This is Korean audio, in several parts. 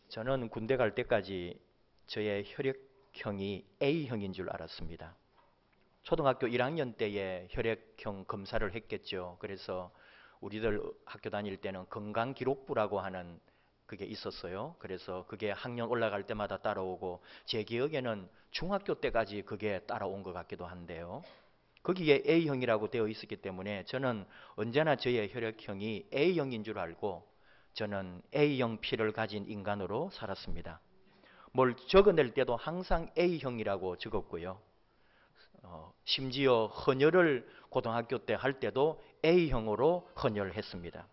저는 군대 갈 때까지 저의 혈액형이 A형인 줄 알았습니다. 초등학교 1학년 때에 혈액형 검사를 했겠죠. 그래서 우리들 학교 다닐 때는 건강기록부라고 하는 그게 있었어요. 그래서 그게 학년 올라갈 때마다 따라오고 제 기억에는 중학교 때까지 그게 따라온 것 같기도 한데요. 거기에 A형이라고 되어 있었기 때문에 저는 언제나 저의 혈액형이 A형인 줄 알고 저는 A형 피를 가진 인간으로 살았습니다. 뭘 적어낼 때도 항상 A형이라고 적었고요. 심지어 헌혈을 고등학교 때 할 때도 A형으로 헌혈을 했습니다.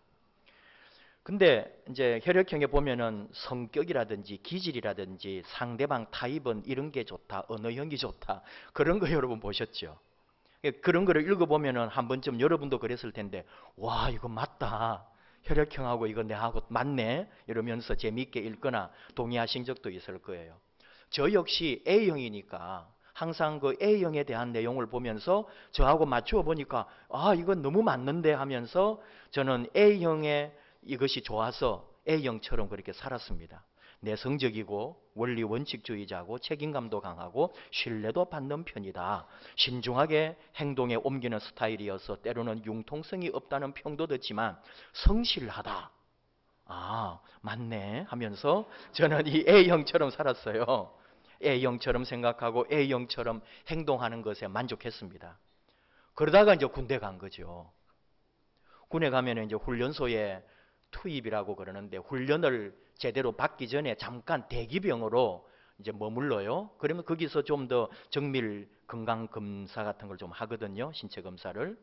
근데 이제 혈액형에 보면은 성격이라든지 기질이라든지 상대방 타입은 이런 게 좋다, 어느 형이 좋다, 그런 거 여러분 보셨죠? 그런 거를 읽어보면은 한 번쯤 여러분도 그랬을 텐데, 와, 이거 맞다. 혈액형하고 이거 내하고 맞네. 이러면서 재미있게 읽거나 동의하신 적도 있을 거예요. 저 역시 A형이니까 항상 그 A형에 대한 내용을 보면서 저하고 맞추어 보니까, 아, 이건 너무 맞는데 하면서 저는 A형의 이것이 좋아서 A형처럼 그렇게 살았습니다. 내성적이고 원리 원칙주의자고 책임감도 강하고 신뢰도 받는 편이다. 신중하게 행동에 옮기는 스타일이어서 때로는 융통성이 없다는 평도 듣지만 성실하다. 아, 맞네 하면서 저는 이 A형처럼 살았어요. A형처럼 생각하고 A형처럼 행동하는 것에 만족했습니다. 그러다가 이제 군대 간 거죠. 군에 가면 이제 훈련소에 투입이라고 그러는데 훈련을 제대로 받기 전에 잠깐 대기병으로 이제 머물러요. 그러면 거기서 좀 더 정밀 건강 검사 같은 걸 좀 하거든요. 신체 검사를.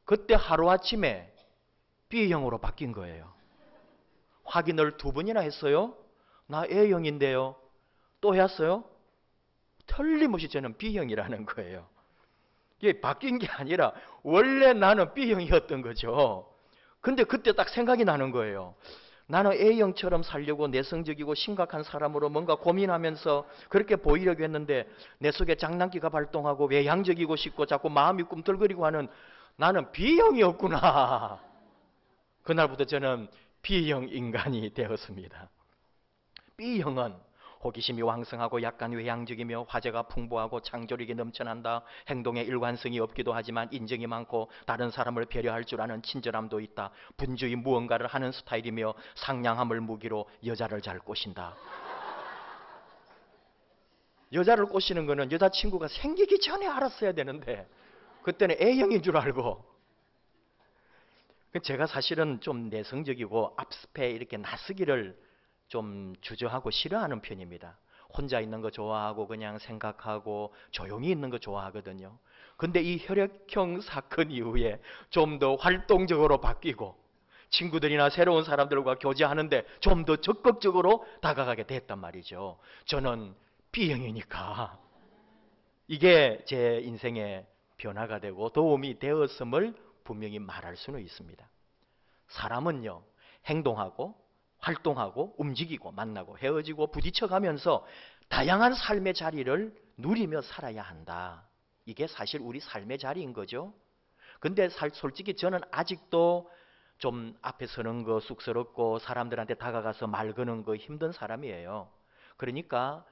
그때 하루아침에 B형으로 바뀐 거예요. 확인을 2번이나 했어요. 나 A형인데요. 또 했어요. 틀림없이 저는 B형이라는 거예요. 이게 바뀐 게 아니라 원래 나는 B형이었던 거죠. 근데 그때 딱 생각이 나는 거예요. 나는 A형처럼 살려고 내성적이고 심각한 사람으로 뭔가 고민하면서 그렇게 보이려고 했는데 내 속에 장난기가 발동하고 외향적이고 싶고 자꾸 마음이 꿈틀거리고 하는 나는 B형이었구나. 그날부터 저는 B형 인간이 되었습니다. B형은 호기심이 왕성하고 약간 외향적이며 화제가 풍부하고 창조력이 넘쳐난다. 행동에 일관성이 없기도 하지만 인정이 많고 다른 사람을 배려할 줄 아는 친절함도 있다. 분주히 무언가를 하는 스타일이며 상냥함을 무기로 여자를 잘 꼬신다. 여자를 꼬시는 거는 여자친구가 생기기 전에 알았어야 되는데 그때는 A형인 줄 알고. 제가 사실은 좀 내성적이고 앞섭에 이렇게 나서기를 좀 주저하고 싫어하는 편입니다. 혼자 있는 거 좋아하고 그냥 생각하고 조용히 있는 거 좋아하거든요. 근데 이 혈액형 사건 이후에 좀 더 활동적으로 바뀌고 친구들이나 새로운 사람들과 교제하는데 좀 더 적극적으로 다가가게 됐단 말이죠. 저는 B형이니까 이게 제 인생의 변화가 되고 도움이 되었음을 분명히 말할 수는 있습니다. 사람은요, 행동하고 활동하고 움직이고 만나고 헤어지고 부딪혀가면서 다양한 삶의 자리를 누리며 살아야 한다. 이게 사실 우리 삶의 자리인 거죠. 근데 솔직히 저는 아직도 좀 앞에 서는 거 쑥스럽고 사람들한테 다가가서 말 거는 거 힘든 사람이에요. 그러니까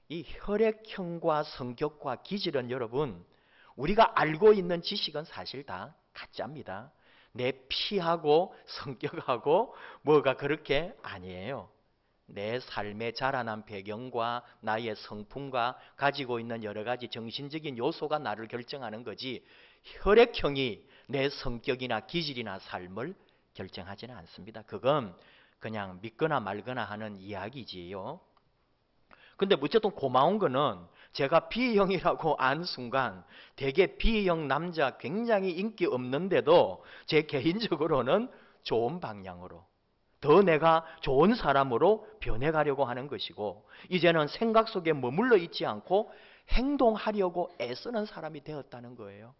이 혈액형과 성격과 기질은 여러분 우리가 알고 있는 지식은 사실 다 가짜입니다. 내 피하고 성격하고 뭐가 그렇게 아니에요. 내 삶에 자라난 배경과 나의 성품과 가지고 있는 여러 가지 정신적인 요소가 나를 결정하는 거지 혈액형이 내 성격이나 기질이나 삶을 결정하지는 않습니다. 그건 그냥 믿거나 말거나 하는 이야기지요. 근데 어쨌든 고마운 거는 제가 B형이라고 안 순간 되게 B형 남자 굉장히 인기 없는데도 제 개인적으로는 좋은 방향으로 더 내가 좋은 사람으로 변해가려고 하는 것이고 이제는 생각 속에 머물러 있지 않고 행동하려고 애쓰는 사람이 되었다는 거예요.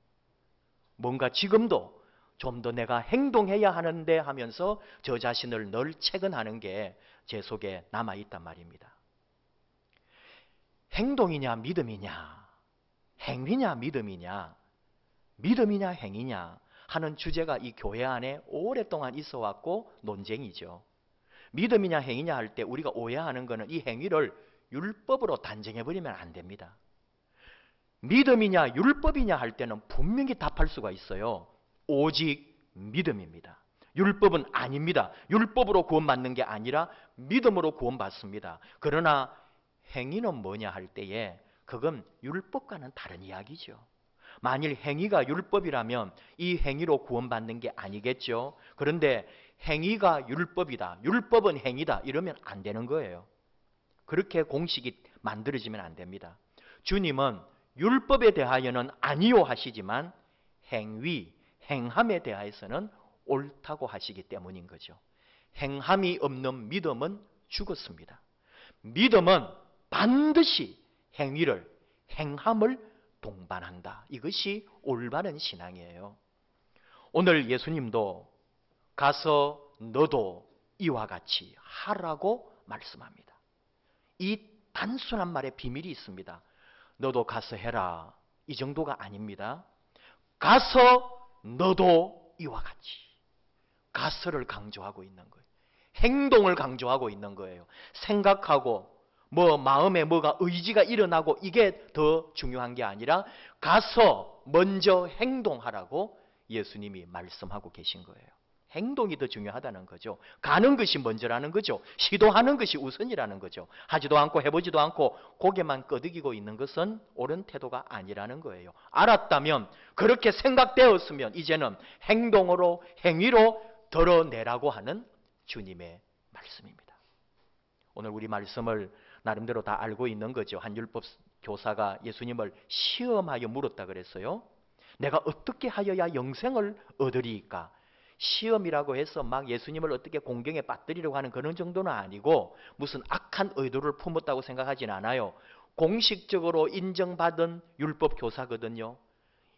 뭔가 지금도 좀 더 내가 행동해야 하는데 하면서 저 자신을 늘 체근하는 게 제 속에 남아있단 말입니다. 행동이냐 믿음이냐 행위냐 믿음이냐 믿음이냐 행위냐 하는 주제가 이 교회 안에 오랫동안 있어 왔고 논쟁이죠. 믿음이냐 행위냐 할 때 우리가 오해하는 것은 이 행위를 율법으로 단정해버리면 안 됩니다. 믿음이냐 율법이냐 할 때는 분명히 답할 수가 있어요. 오직 믿음입니다. 율법은 아닙니다. 율법으로 구원받는 게 아니라 믿음으로 구원받습니다. 그러나 행위는 뭐냐 할 때에 그건 율법과는 다른 이야기죠. 만일 행위가 율법이라면 이 행위로 구원받는 게 아니겠죠. 그런데 행위가 율법이다, 율법은 행위다 이러면 안 되는 거예요. 그렇게 공식이 만들어지면 안 됩니다. 주님은 율법에 대하여는 아니요 하시지만 행위, 행함에 대하여서는 옳다고 하시기 때문인 거죠. 행함이 없는 믿음은 죽었습니다. 믿음은 반드시 행위를, 행함을 동반한다. 이것이 올바른 신앙이에요. 오늘 예수님도 가서 너도 이와 같이 하라고 말씀합니다. 이 단순한 말에 비밀이 있습니다. 너도 가서 해라. 이 정도가 아닙니다. 가서 너도 이와 같이. 가서를 강조하고 있는 거예요. 행동을 강조하고 있는 거예요. 생각하고 마음에 뭐가 의지가 일어나고 이게 더 중요한 게 아니라 가서 먼저 행동하라고 예수님이 말씀하고 계신 거예요. 행동이 더 중요하다는 거죠. 가는 것이 먼저라는 거죠. 시도하는 것이 우선이라는 거죠. 하지도 않고 해보지도 않고 고개만 끄덕이고 있는 것은 옳은 태도가 아니라는 거예요. 알았다면, 그렇게 생각되었으면 이제는 행동으로, 행위로 드러내라고 하는 주님의 말씀입니다. 오늘 우리 말씀을 나름대로 다 알고 있는 거죠. 한 율법 교사가 예수님을 시험하여 물었다 그랬어요. 내가 어떻게 하여야 영생을 얻으리이까? 시험이라고 해서 막 예수님을 어떻게 공경에 빠뜨리려고 하는 그런 정도는 아니고 무슨 악한 의도를 품었다고 생각하진 않아요. 공식적으로 인정받은 율법 교사거든요.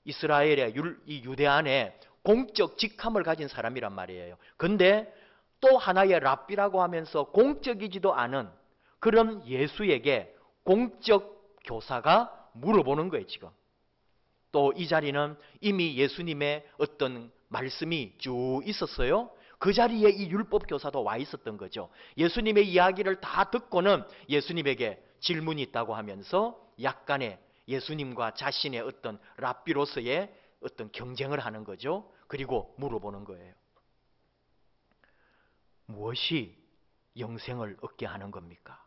이스라엘의 이 유대 안에 공적 직함을 가진 사람이란 말이에요. 근데 또 하나의 랍비라고 하면서 공적이지도 않은 그런 예수에게 공적 교사가 물어보는 거예요, 지금. 또 이 자리는 이미 예수님의 어떤 말씀이 쭉 있었어요. 그 자리에 이 율법 교사도 와 있었던 거죠. 예수님의 이야기를 다 듣고는 예수님에게 질문이 있다고 하면서 약간의 예수님과 자신의 어떤 랍비로서의 어떤 경쟁을 하는 거죠. 그리고 물어보는 거예요. 무엇이 영생을 얻게 하는 겁니까?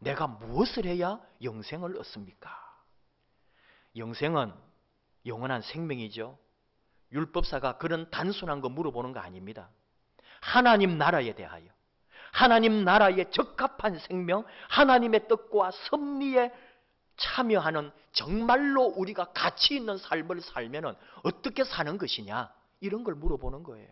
내가 무엇을 해야 영생을 얻습니까? 영생은 영원한 생명이죠. 율법사가 그런 단순한 거 물어보는 거 아닙니다. 하나님 나라에 대하여, 하나님 나라에 적합한 생명, 하나님의 뜻과 섭리에 참여하는 정말로 우리가 가치 있는 삶을 살면 어떻게 사는 것이냐, 이런 걸 물어보는 거예요.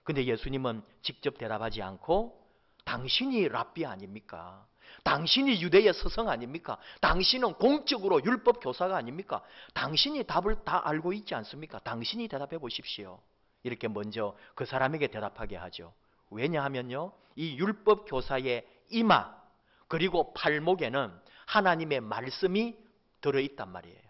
근데 예수님은 직접 대답하지 않고 당신이 랍비 아닙니까? 당신이 유대의 스승 아닙니까? 당신은 공적으로 율법 교사가 아닙니까? 당신이 답을 다 알고 있지 않습니까? 당신이 대답해 보십시오. 이렇게 먼저 그 사람에게 대답하게 하죠. 왜냐하면요, 이 율법 교사의 이마 그리고 팔목에는 하나님의 말씀이 들어있단 말이에요.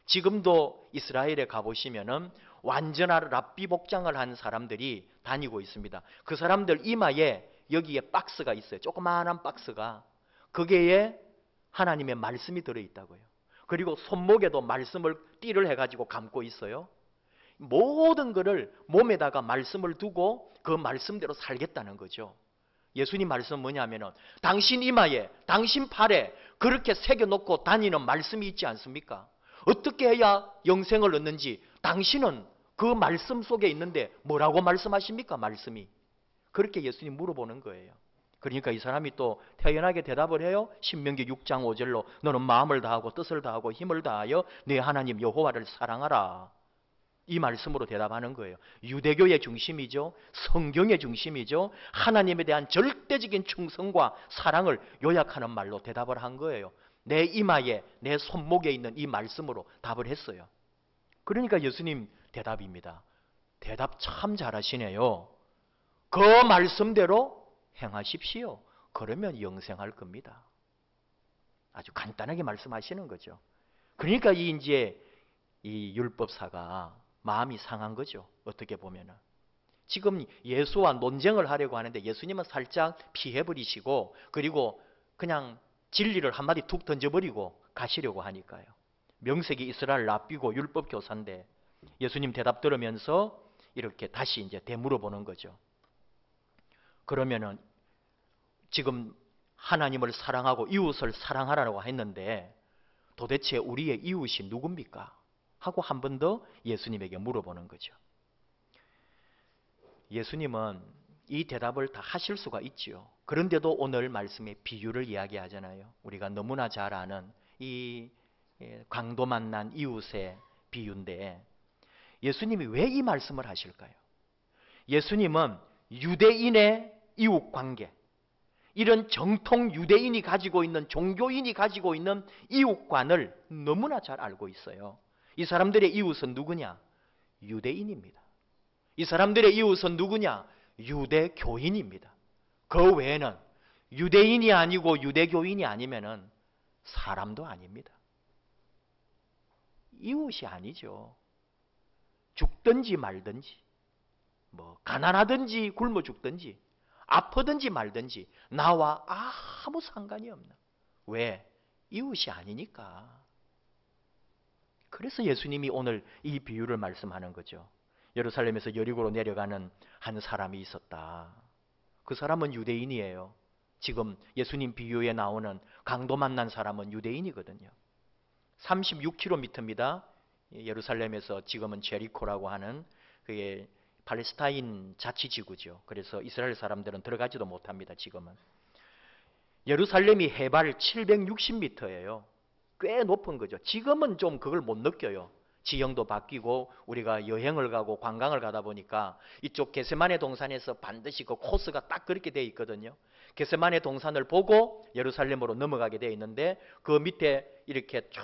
지금도 이스라엘에 가보시면은 완전한 랍비 복장을 한 사람들이 다니고 있습니다. 그 사람들 이마에 여기에 박스가 있어요. 조그마한 박스가. 거기에 하나님의 말씀이 들어있다고요. 그리고 손목에도 말씀을 띠를 해가지고 감고 있어요. 모든 것을 몸에다가 말씀을 두고 그 말씀대로 살겠다는 거죠. 예수님 말씀은 뭐냐면은 당신 이마에, 당신 팔에 그렇게 새겨놓고 다니는 말씀이 있지 않습니까? 어떻게 해야 영생을 얻는지 당신은 그 말씀 속에 있는데 뭐라고 말씀하십니까? 말씀이. 그렇게 예수님 물어보는 거예요. 그러니까 이 사람이 또 태연하게 대답을 해요. 신명기 6장 5절로 너는 마음을 다하고 뜻을 다하고 힘을 다하여 네 하나님 여호와를 사랑하라. 이 말씀으로 대답하는 거예요. 유대교의 중심이죠. 성경의 중심이죠. 하나님에 대한 절대적인 충성과 사랑을 요약하는 말로 대답을 한 거예요. 내 이마에, 내 손목에 있는 이 말씀으로 답을 했어요. 그러니까 예수님 대답입니다. 대답 참 잘하시네요. 그 말씀대로 행하십시오. 그러면 영생할 겁니다. 아주 간단하게 말씀하시는 거죠. 그러니까 이제 이 율법사가 마음이 상한 거죠. 어떻게 보면은. 지금 예수와 논쟁을 하려고 하는데 예수님은 살짝 피해버리시고 그리고 그냥 진리를 한마디 툭 던져버리고 가시려고 하니까요. 명색이 이스라엘 랍비고 율법 교사인데 예수님 대답 들으면서 이렇게 다시 이제 되물어보는 거죠. 그러면은 지금 하나님을 사랑하고 이웃을 사랑하라고 했는데 도대체 우리의 이웃이 누굽니까? 하고 한 번 더 예수님에게 물어보는 거죠. 예수님은 이 대답을 다 하실 수가 있지요. 그런데도 오늘 말씀에 비유를 이야기하잖아요. 우리가 너무나 잘 아는 이 강도 만난 이웃의 비유인데 예수님이 왜 이 말씀을 하실까요? 예수님은 유대인의 이웃 관계, 이런 정통 유대인이 가지고 있는, 종교인이 가지고 있는 이웃관을 너무나 잘 알고 있어요. 이 사람들의 이웃은 누구냐? 유대인입니다. 이 사람들의 이웃은 누구냐? 유대교인입니다. 그 외에는 유대인이 아니고 유대교인이 아니면은 사람도 아닙니다. 이웃이 아니죠. 죽든지 말든지, 가난하든지 굶어 죽든지, 아프든지 말든지 나와 아무 상관이 없는. 왜? 이웃이 아니니까. 그래서 예수님이 오늘 이 비유를 말씀하는 거죠. 예루살렘에서 여리고로 내려가는 한 사람이 있었다. 그 사람은 유대인이에요. 지금 예수님 비유에 나오는 강도 만난 사람은 유대인이거든요. 36km입니다. 예루살렘에서 지금은 제리코라고 하는 그게 팔레스타인 자치지구죠. 그래서 이스라엘 사람들은 들어가지도 못합니다. 지금은. 예루살렘이 해발 760m예요. 꽤 높은 거죠. 지금은 좀 그걸 못 느껴요. 지형도 바뀌고 우리가 여행을 가고 관광을 가다 보니까 이쪽 게세마네 동산에서 반드시 그 코스가 딱 그렇게 되어 있거든요. 게세마네 동산을 보고 예루살렘으로 넘어가게 되어 있는데 그 밑에 이렇게 쭉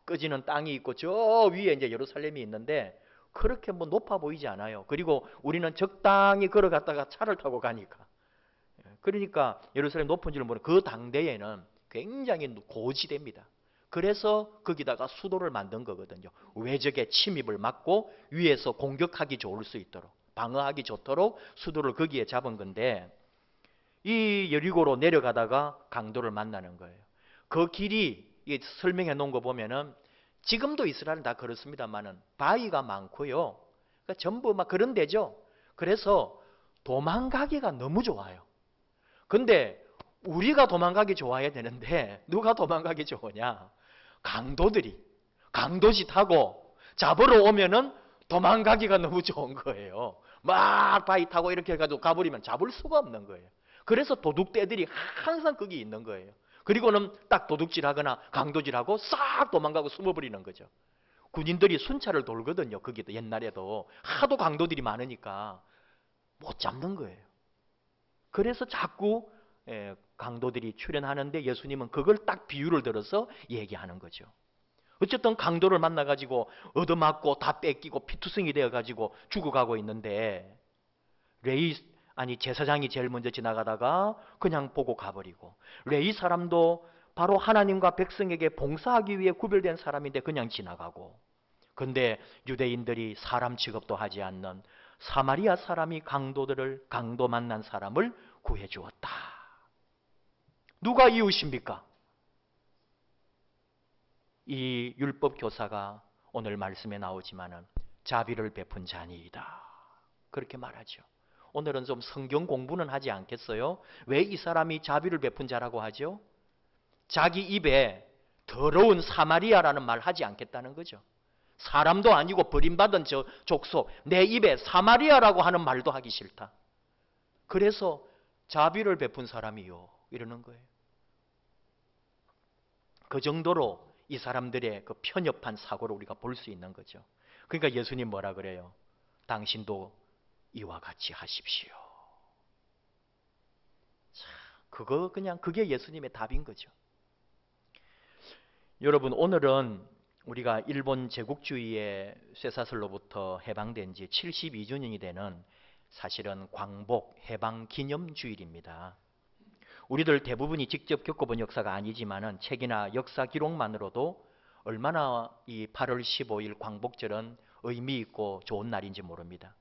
꺼지는 땅이 있고 저 위에 이제 예루살렘이 있는데 그렇게 높아 보이지 않아요. 그리고 우리는 적당히 걸어갔다가 차를 타고 가니까. 그러니까 예루살렘 높은 줄 모르는 그 당대에는 굉장히 고지대입니다. 그래서 거기다가 수도를 만든 거거든요. 외적의 침입을 막고 위에서 공격하기 좋을 수 있도록, 방어하기 좋도록 수도를 거기에 잡은 건데 이 여리고로 내려가다가 강도를 만나는 거예요. 그 길이 설명해 놓은 거 보면은 지금도 이스라엘은 다 그렇습니다만은 바위가 많고요. 그러니까 전부 막 그런 데죠. 그래서 도망가기가 너무 좋아요. 근데 우리가 도망가기 좋아야 되는데 누가 도망가기 좋으냐? 강도들이 강도짓하고 잡으러 오면은 도망가기가 너무 좋은 거예요. 막 바위 타고 이렇게 해가지고 가버리면 잡을 수가 없는 거예요. 그래서 도둑떼들이 항상 거기 있는 거예요. 그리고는 딱 도둑질하거나 강도질하고 싹 도망가고 숨어버리는 거죠. 군인들이 순찰을 돌거든요. 거기도 옛날에도 하도 강도들이 많으니까 못 잡는 거예요. 그래서 자꾸 강도들이 출현하는데 예수님은 그걸 딱 비유를 들어서 얘기하는 거죠. 어쨌든 강도를 만나가지고 얻어맞고 다 뺏기고 피투성이 되어가지고 죽어가고 있는데 제사장이 제일 먼저 지나가다가 그냥 보고 가버리고 레위 사람도 바로 하나님과 백성에게 봉사하기 위해 구별된 사람인데 그냥 지나가고 근데 유대인들이 사람 취급도 하지 않는 사마리아 사람이 강도 만난 사람을 구해주었다. 누가 이웃입니까? 이 율법 교사가 오늘 말씀에 나오지만은 자비를 베푼 자니이다. 그렇게 말하죠. 오늘은 좀 성경 공부는 하지 않겠어요? 왜 이 사람이 자비를 베푼 자라고 하죠? 자기 입에 더러운 사마리아라는 말 하지 않겠다는 거죠. 사람도 아니고 버림받은 저 족속, 내 입에 사마리아라고 하는 말도 하기 싫다. 그래서 자비를 베푼 사람이요 이러는 거예요. 그 정도로 이 사람들의 그 편협한 사고를 우리가 볼 수 있는 거죠. 그러니까 예수님 뭐라 그래요? 당신도 이와 같이 하십시오. 자, 그게 예수님의 답인 거죠. 여러분 오늘은 우리가 일본 제국주의의 쇠사슬로부터 해방된 지 72주년이 되는 사실은 광복 해방 기념주일입니다. 우리들 대부분이 직접 겪어본 역사가 아니지만은 책이나 역사 기록만으로도 얼마나 이 8월 15일 광복절은 의미 있고 좋은 날인지 모릅니다.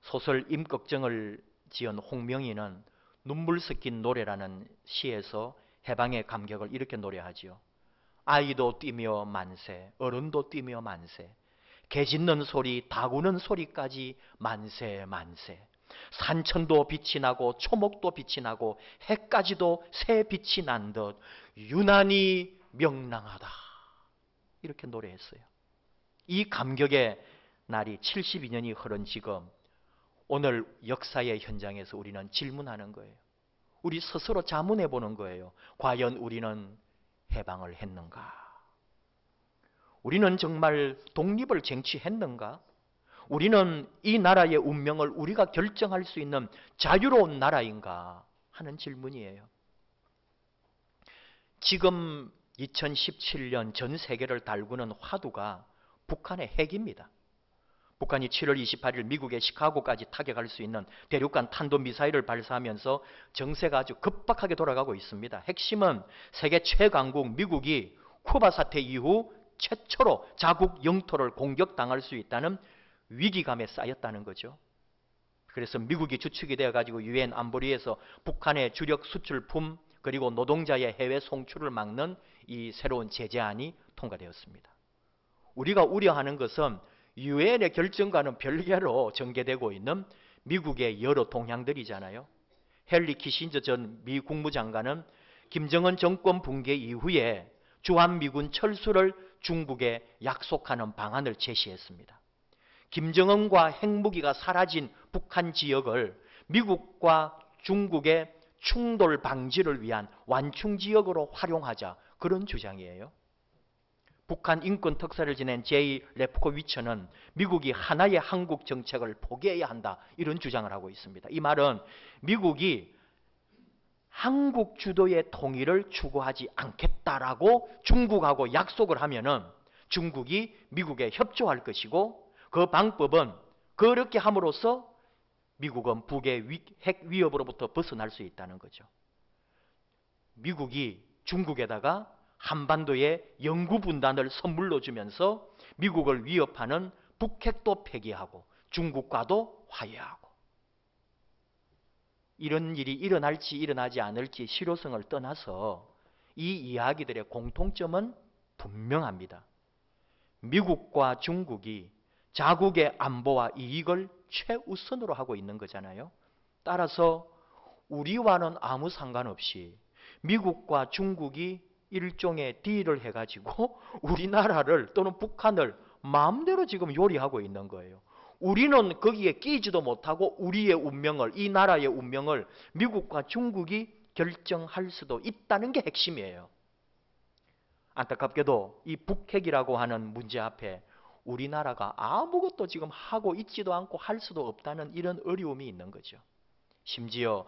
소설 임꺽정을 지은 홍명희는 눈물 섞인 노래라는 시에서 해방의 감격을 이렇게 노래하지요. 아이도 뛰며 만세, 어른도 뛰며 만세, 개 짖는 소리, 닭 우는 소리까지 만세 만세. 산천도 빛이 나고 초목도 빛이 나고 해까지도 새 빛이 난 듯 유난히 명랑하다. 이렇게 노래했어요. 이 감격의 날이 72년이 흐른 지금 오늘 역사의 현장에서 우리는 질문하는 거예요. 우리 스스로 자문해 보는 거예요. 과연 우리는 해방을 했는가? 우리는 정말 독립을 쟁취했는가? 우리는 이 나라의 운명을 우리가 결정할 수 있는 자유로운 나라인가 하는 질문이에요. 지금 2017년 전 세계를 달구는 화두가 북한의 핵입니다. 북한이 7월 28일 미국의 시카고까지 타격할 수 있는 대륙간 탄도미사일을 발사하면서 정세가 아주 급박하게 돌아가고 있습니다. 핵심은 세계 최강국 미국이 쿠바 사태 이후 최초로 자국 영토를 공격당할 수 있다는 위기감에 쌓였다는 거죠. 그래서 미국이 주축이 되어가지고 유엔 안보리에서 북한의 주력 수출품 그리고 노동자의 해외 송출을 막는 이 새로운 제재안이 통과되었습니다. 우리가 우려하는 것은 유엔의 결정과는 별개로 전개되고 있는 미국의 여러 동향들이잖아요. 헨리 키신저 전 미 국무장관은 김정은 정권 붕괴 이후에 주한미군 철수를 중국에 약속하는 방안을 제시했습니다. 김정은과 핵무기가 사라진 북한 지역을 미국과 중국의 충돌 방지를 위한 완충지역으로 활용하자, 그런 주장이에요. 북한 인권 특사를 지낸 제이 레프코위처는 미국이 하나의 한국 정책을 포기해야 한다, 이런 주장을 하고 있습니다. 이 말은 미국이 한국 주도의 통일을 추구하지 않겠다라고 중국하고 약속을 하면은 중국이 미국에 협조할 것이고, 그 방법은 그렇게 함으로써 미국은 북의 핵 위협으로부터 벗어날 수 있다는 거죠. 미국이 중국에다가 한반도에 영구 분단을 선물로 주면서 미국을 위협하는 북핵도 폐기하고 중국과도 화해하고, 이런 일이 일어날지 일어나지 않을지 실효성을 떠나서 이 이야기들의 공통점은 분명합니다. 미국과 중국이 자국의 안보와 이익을 최우선으로 하고 있는 거잖아요. 따라서 우리와는 아무 상관없이 미국과 중국이 일종의 딜을 해가지고 우리나라를 또는 북한을 마음대로 지금 요리하고 있는 거예요. 우리는 거기에 끼지도 못하고 우리의 운명을, 이 나라의 운명을 미국과 중국이 결정할 수도 있다는 게 핵심이에요. 안타깝게도 이 북핵이라고 하는 문제 앞에 우리나라가 아무것도 지금 하고 있지도 않고 할 수도 없다는 이런 어려움이 있는 거죠. 심지어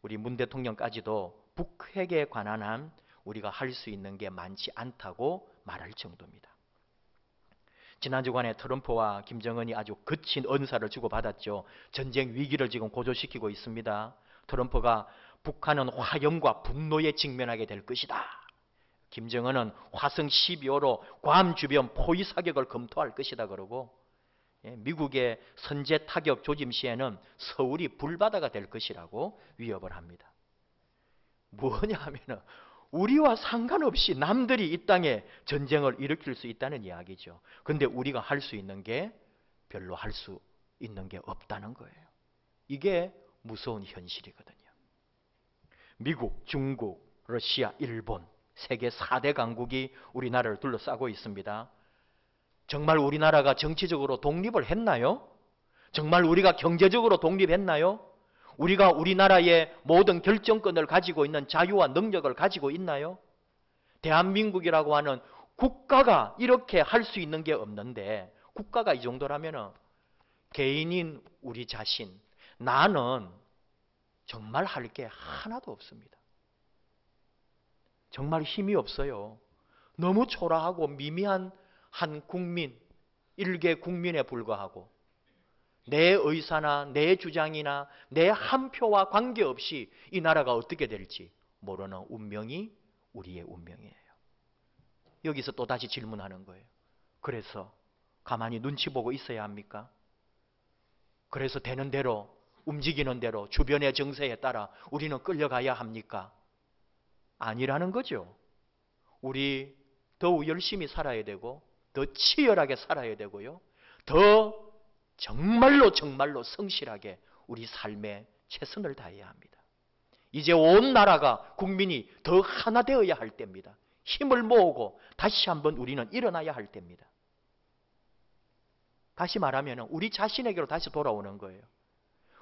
우리 문 대통령까지도 북핵에 관한 한 우리가 할 수 있는 게 많지 않다고 말할 정도입니다. 지난 주간에 트럼프와 김정은이 아주 거친 언사를 주고받았죠. 전쟁 위기를 지금 고조시키고 있습니다. 트럼프가 북한은 화염과 분노에 직면하게 될 것이다. 김정은은 화성 12호로 괌 주변 포위 사격을 검토할 것이다 그러고, 미국의 선제 타격 조짐 시에는 서울이 불바다가 될 것이라고 위협을 합니다. 뭐냐 하면은 우리와 상관없이 남들이 이 땅에 전쟁을 일으킬 수 있다는 이야기죠. 그런데 우리가 할 수 있는 게 별로 할 수 있는 게 없다는 거예요. 이게 무서운 현실이거든요. 미국, 중국, 러시아, 일본, 세계 4대 강국이 우리나라를 둘러싸고 있습니다. 정말 우리나라가 정치적으로 독립을 했나요? 정말 우리가 경제적으로 독립했나요? 우리가 우리나라의 모든 결정권을 가지고 있는 자유와 능력을 가지고 있나요? 대한민국이라고 하는 국가가 이렇게 할 수 있는 게 없는데, 국가가 이 정도라면 개인인 우리 자신, 나는 정말 할 게 하나도 없습니다. 정말 힘이 없어요. 너무 초라하고 미미한 한 국민, 일개 국민에 불과하고 내 의사나 내 주장이나 내 한 표와 관계없이 이 나라가 어떻게 될지 모르는 운명이 우리의 운명이에요. 여기서 또다시 질문하는 거예요. 그래서 가만히 눈치 보고 있어야 합니까? 그래서 되는 대로, 움직이는 대로, 주변의 정세에 따라 우리는 끌려가야 합니까? 아니라는 거죠. 우리 더욱 열심히 살아야 되고, 더 치열하게 살아야 되고요. 더 정말로 성실하게 우리 삶에 최선을 다해야 합니다. 이제 온 나라가, 국민이 더 하나 되어야 할 때입니다. 힘을 모으고 다시 한번 우리는 일어나야 할 때입니다. 다시 말하면 우리 자신에게로 다시 돌아오는 거예요.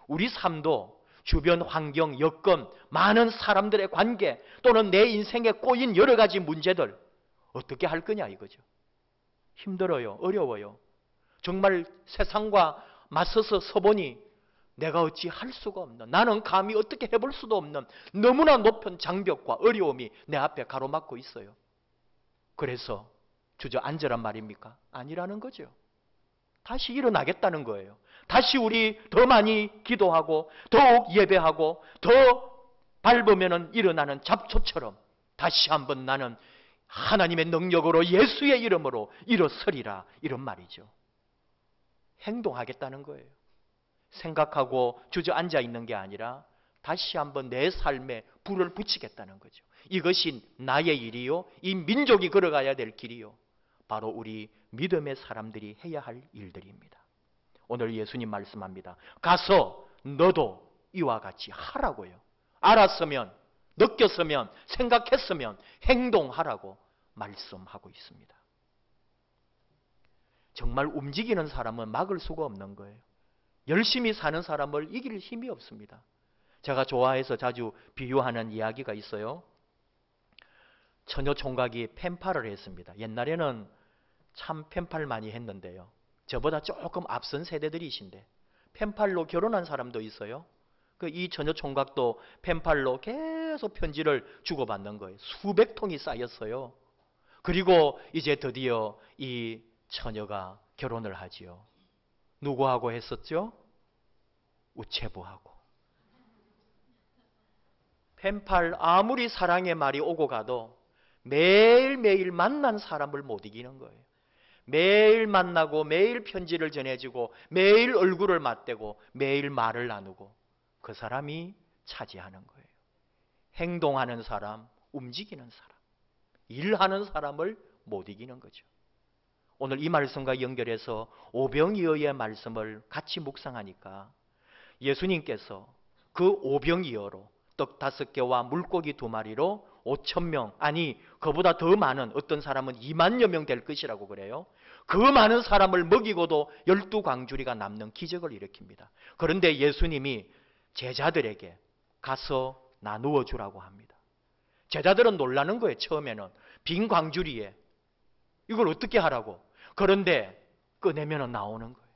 우리 삶도 주변 환경, 여건, 많은 사람들의 관계, 또는 내 인생에 꼬인 여러 가지 문제들 어떻게 할 거냐 이거죠. 힘들어요. 어려워요. 정말 세상과 맞서서 서보니 내가 어찌 할 수가 없는, 나는 감히 어떻게 해볼 수도 없는 너무나 높은 장벽과 어려움이 내 앞에 가로막고 있어요. 그래서 주저앉으란 말입니까? 아니라는 거죠. 다시 일어나겠다는 거예요. 다시 우리 더 많이 기도하고 더욱 예배하고 더 밟으면 일어나는 잡초처럼 다시 한번 나는 하나님의 능력으로 예수의 이름으로 일어서리라, 이런 말이죠. 행동하겠다는 거예요. 생각하고 주저앉아 있는 게 아니라 다시 한번 내 삶에 불을 붙이겠다는 거죠. 이것이 나의 일이요, 이 민족이 걸어가야 될 길이요, 바로 우리 믿음의 사람들이 해야 할 일들입니다. 오늘 예수님 말씀합니다. 가서 너도 이와 같이 하라고요. 알았으면, 느꼈으면, 생각했으면 행동하라고 말씀하고 있습니다. 정말 움직이는 사람은 막을 수가 없는 거예요. 열심히 사는 사람을 이길 힘이 없습니다. 제가 좋아해서 자주 비유하는 이야기가 있어요. 처녀 총각이 펜팔을 했습니다. 옛날에는 참 펜팔 많이 했는데요. 저보다 조금 앞선 세대들이신데 펜팔로 결혼한 사람도 있어요. 이 처녀 총각도 펜팔로 계속 편지를 주고받는 거예요. 수백 통이 쌓였어요. 그리고 이제 드디어 이 처녀가 결혼을 하지요. 누구하고 했었죠? 우체부하고. 펜팔 아무리 사랑의 말이 오고 가도 매일매일 만난 사람을 못 이기는 거예요. 매일 만나고 매일 편지를 전해주고 매일 얼굴을 맞대고 매일 말을 나누고 그 사람이 차지하는 거예요. 행동하는 사람, 움직이는 사람, 일하는 사람을 못 이기는 거죠. 오늘 이 말씀과 연결해서 오병이어의 말씀을 같이 묵상하니까 예수님께서 그 오병이어로 떡 5개와 물고기 2마리로 5,000명, 아니 그보다 더 많은, 어떤 사람은 2만여 명 될 것이라고 그래요. 그 많은 사람을 먹이고도 12광주리가 남는 기적을 일으킵니다. 그런데 예수님이 제자들에게 가서 나누어 주라고 합니다. 제자들은 놀라는 거예요. 처음에는 빈 광주리에 이걸 어떻게 하라고. 그런데 꺼내면 나오는 거예요.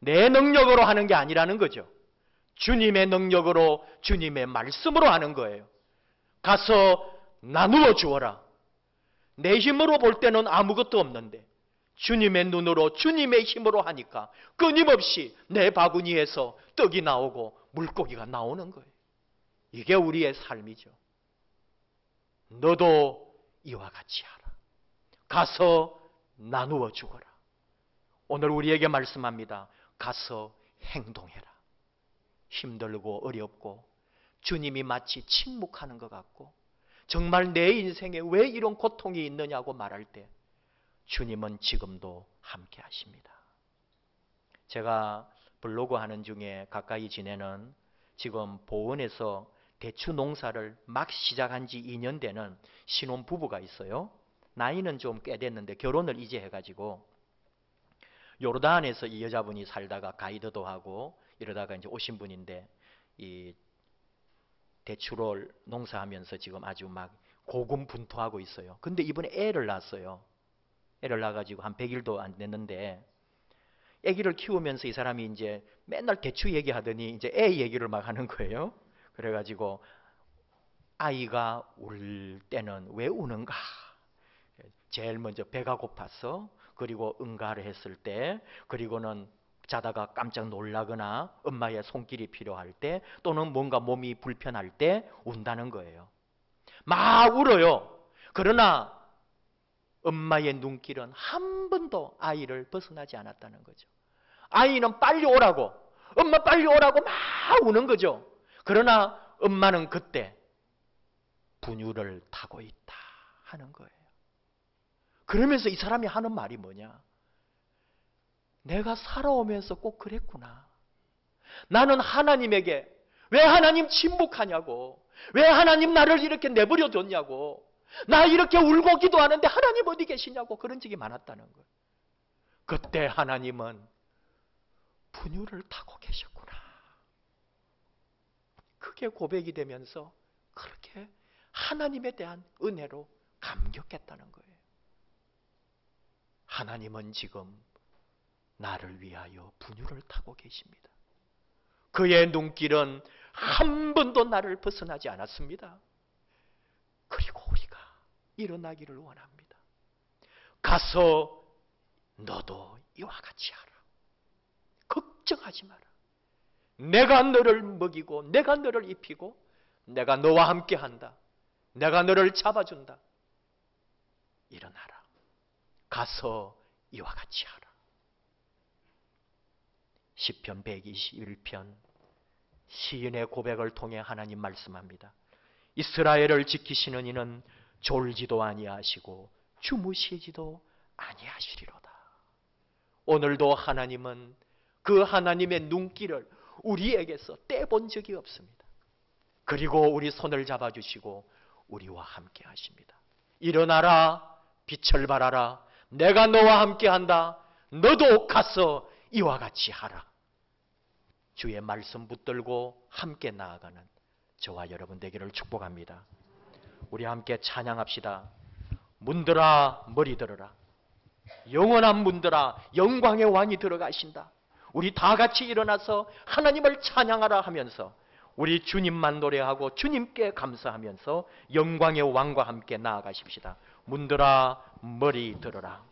내 능력으로 하는 게 아니라는 거죠. 주님의 능력으로, 주님의 말씀으로 하는 거예요. 가서 나누어 주어라. 내 힘으로 볼 때는 아무것도 없는데 주님의 눈으로, 주님의 힘으로 하니까 끊임없이 내 바구니에서 떡이 나오고 물고기가 나오는 거예요. 이게 우리의 삶이죠. 너도 이와 같이 하라. 가서 나누어 주거라. 오늘 우리에게 말씀합니다. 가서 행동해라. 힘들고 어렵고 주님이 마치 침묵하는 것 같고 정말 내 인생에 왜 이런 고통이 있느냐고 말할 때 주님은 지금도 함께 하십니다. 제가 블로그 하는 중에 가까이 지내는, 지금 보은에서 대추 농사를 막 시작한 지 2년 되는 신혼부부가 있어요. 나이는 좀 꽤 됐는데 결혼을 이제 해가지고 요르단에서 이 여자분이 살다가 가이드도 하고 이러다가 이제 오신 분인데, 이 대추를 농사하면서 지금 아주 막 고군분투하고 있어요. 근데 이번에 애를 낳았어요. 애를 낳아가지고 한 100일도 안 됐는데, 애기를 키우면서 이 사람이 이제 맨날 대추 얘기하더니 이제 애 얘기를 막 하는 거예요. 그래가지고 아이가 울 때는 왜 우는가? 제일 먼저 배가 고팠어. 그리고 응가를 했을 때, 그리고는 자다가 깜짝 놀라거나 엄마의 손길이 필요할 때, 또는 뭔가 몸이 불편할 때 운다는 거예요. 막 울어요. 그러나 엄마의 눈길은 한 번도 아이를 벗어나지 않았다는 거죠. 아이는 빨리 오라고, 엄마 빨리 오라고 막 우는 거죠. 그러나 엄마는 그때 분유를 타고 있다 하는 거예요. 그러면서 이 사람이 하는 말이 뭐냐? 내가 살아오면서 꼭 그랬구나. 나는 하나님에게 왜 하나님 침묵하냐고, 왜 하나님 나를 이렇게 내버려 뒀냐고, 나 이렇게 울고 기도하는데 하나님 어디 계시냐고 그런 적이 많았다는 거예요. 그때 하나님은 분유를 타고 계셨구나. 그게 고백이 되면서 그렇게 하나님에 대한 은혜로 감격했다는 거예요. 하나님은 지금 나를 위하여 분유를 타고 계십니다. 그의 눈길은 한 번도 나를 벗어나지 않았습니다. 그리고 우리가 일어나기를 원합니다. 가서 너도 이와 같이 하라. 걱정하지 마라. 내가 너를 먹이고 내가 너를 입히고 내가 너와 함께 한다. 내가 너를 잡아준다. 일어나라. 가서 이와 같이 하라. 시편 121편 시인의 고백을 통해 하나님 말씀합니다. 이스라엘을 지키시는 이는 졸지도 아니하시고 주무시지도 아니하시리로다. 오늘도 하나님은 그 하나님의 눈길을 우리에게서 떼본 적이 없습니다. 그리고 우리 손을 잡아주시고 우리와 함께 하십니다. 일어나라, 빛을 발하라. 내가 너와 함께 한다. 너도 가서 이와 같이 하라. 주의 말씀 붙들고 함께 나아가는 저와 여러분 되기를 축복합니다. 우리 함께 찬양합시다. 문들아 머리 들어라. 영원한 문들아 영광의 왕이 들어가신다. 우리 다 같이 일어나서 하나님을 찬양하라 하면서 우리 주님만 노래하고 주님께 감사하면서 영광의 왕과 함께 나아가십시다. 문들아 머리 들어라.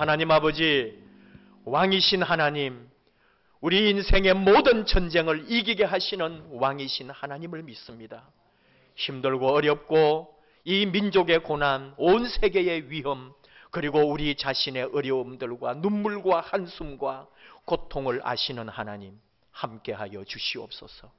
하나님 아버지, 왕이신 하나님, 우리 인생의 모든 전쟁을 이기게 하시는 왕이신 하나님을 믿습니다. 힘들고 어렵고 이 민족의 고난, 온 세계의 위험, 그리고 우리 자신의 어려움들과 눈물과 한숨과 고통을 아시는 하나님, 함께하여 주시옵소서.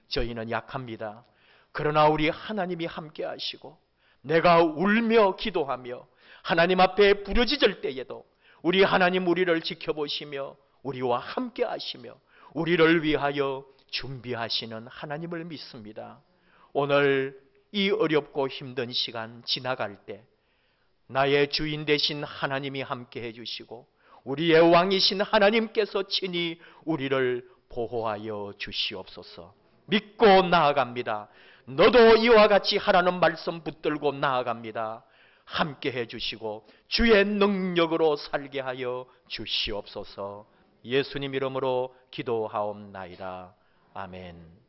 저희는 약합니다. 그러나 우리 하나님이 함께 하시고 내가 울며 기도하며 하나님 앞에 부르짖을 때에도 우리 하나님 우리를 지켜보시며 우리와 함께 하시며 우리를 위하여 준비하시는 하나님을 믿습니다. 오늘 이 어렵고 힘든 시간 지나갈 때 나의 주인 되신 하나님이 함께 해주시고 우리의 왕이신 하나님께서 친히 우리를 보호하여 주시옵소서. 믿고 나아갑니다. 너도 이와 같이 하라는 말씀 붙들고 나아갑니다. 함께 해주시고 주의 능력으로 살게 하여 주시옵소서. 예수님 이름으로 기도하옵나이다. 아멘.